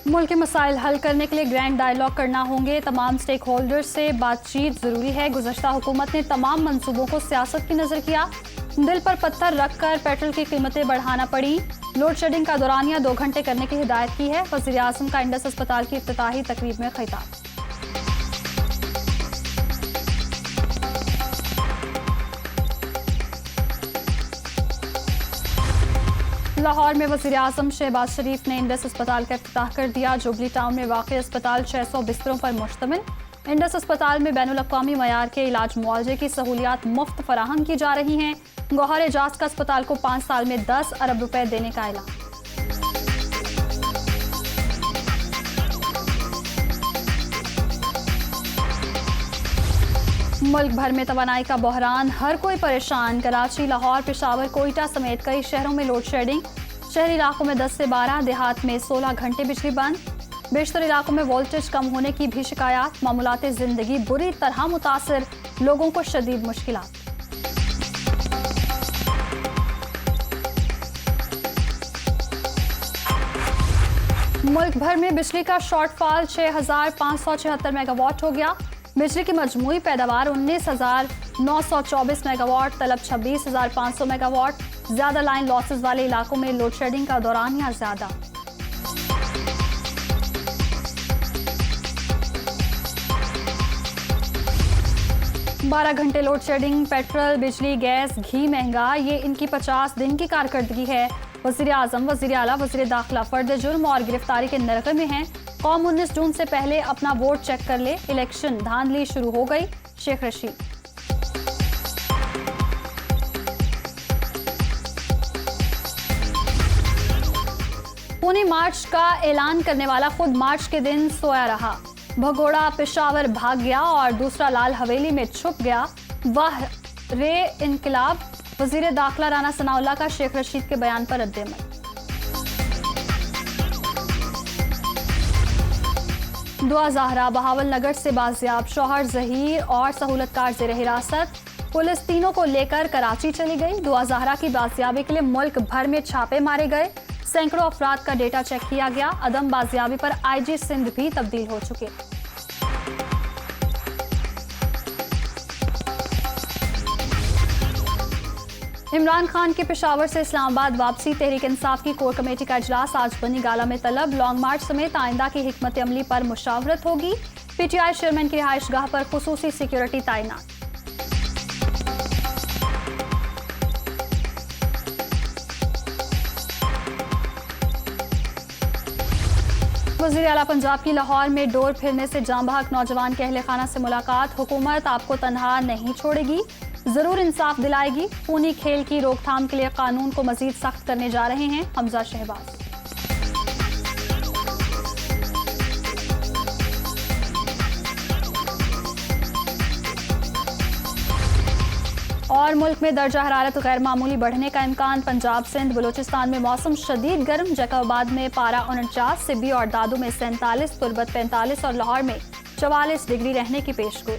मुल्क के मसाइल हल करने के लिए ग्रैंड डायलॉग करना होंगे। तमाम स्टेक होल्डर्स से बातचीत जरूरी है। गुज़श्ता हुकूमत ने तमाम मंसूबों को सियासत की नजर किया। दिल पर पत्थर रखकर पेट्रोल की कीमतें बढ़ाना पड़ी। लोड शेडिंग का दौरानिया 2 घंटे करने की हिदायत की है। वज़ीर आज़म का इंडस अस्पताल की इफ्तिताही तकरीब में खिताब। लाहौर में वज़ीर आज़म शहबाज शरीफ ने इंडस अस्पताल का इफ्तिताह कर दिया। जुबली टाउन में वाक़ अस्पताल 600 बिस्तरों पर मुश्तमिल। इंडस अस्पताल में बैनुल अक़वामी मयार के इलाज मुआवजे की सहूलियात मुफ्त फराहम की जा रही हैं। गौहर एजाज का अस्पताल को 5 साल में 10 अरब रुपए देने का ऐलान। मुल्क भर में तवानाई का बहरान, हर कोई परेशान। कराची, लाहौर, पेशावर, कोयटा समेत कई शहरों में लोड शेडिंग। शहरी इलाकों में 10 से 12, देहात में 16 घंटे बिजली बंद। बेशतर इलाकों में वोल्टेज कम होने की भी शिकायत। मामूलाते जिंदगी बुरी तरह मुतासर, लोगों को शदीद मुश्किलात। मुल्क भर में बिजली का शॉर्टफॉल 6,576 मेगावाट हो गया। बिजली की मजमूई पैदावार 19,924 मेगावाट, तलब 26,500 मेगावाट। ज्यादा लाइन लॉसेस वाले इलाकों में लोड शेडिंग का दौरानिया ज्यादा। बारह घंटे लोड शेडिंग। पेट्रोल, बिजली, गैस, घी महंगा, ये इनकी 50 दिन की कारकर्दगी है। वज़ीर आज़म, वज़ीर आला, वज़ीर दाखिला फर्द जुर्म और गिरफ्तारी के नरक़े में हैं। कौम 19 जून से पहले अपना वोट चेक कर ले। इलेक्शन धांधली शुरू हो गई। शेख रशीद। पुणे मार्च का ऐलान करने वाला खुद मार्च के दिन सोया रहा। भगोड़ा पेशावर भाग गया और दूसरा लाल हवेली में छुप गया। वाह रे इनकलाब। वज़ीर दाखिला राना सनाउल्लाह का शेख रशीद के बयान पर रद्द-ए-अमल। दुआ ज़हरा बहावल नगर से बाजियाब। शौहर ज़हीर और सहूलतकार ज़ेर हिरासत। पुलिस तीनों को लेकर कराची चली गई। दुआ ज़हरा की बाजियाबी के लिए मुल्क भर में छापे मारे गए। सैकड़ों अफराद का डेटा चेक किया गया। अदम बाजियाबी पर IG सिंध भी तब्दील हो चुके। इमरान खान की पेशावर से इस्लामाबाद वापसी। तहरीक इंसाफ की कोर कमेटी का इजलास आज बनी गाला में तलब। लॉन्ग मार्च समेत आइंदा की हिकमत अमली पर मुशावरत होगी। PTI चेयरमैन की रिहाइश गाह पर खुसूसी सिक्योरिटी तैनात। वज़ीर आला पंजाब की लाहौर में डोर फिरने से जाम बहक नौजवान के अहले खाना से मुलाकात। हुकूमत आपको तनहा नहीं छोड़ेगी, जरूर इंसाफ दिलाएगी। खूनी खेल की रोकथाम के लिए कानून को मजीद सख्त करने जा रहे हैं हमजा शहबाज। और मुल्क में दर्जा हरारत गैर मामूली बढ़ने का इम्कान। पंजाब, सिंध, बलूचिस्तान में मौसम शदीद गर्म। जैकबाबाद में पारा 49, सिब्बी और दादू में 47, तुर्बत 45 और लाहौर में 44 डिग्री रहने की पेशगोई।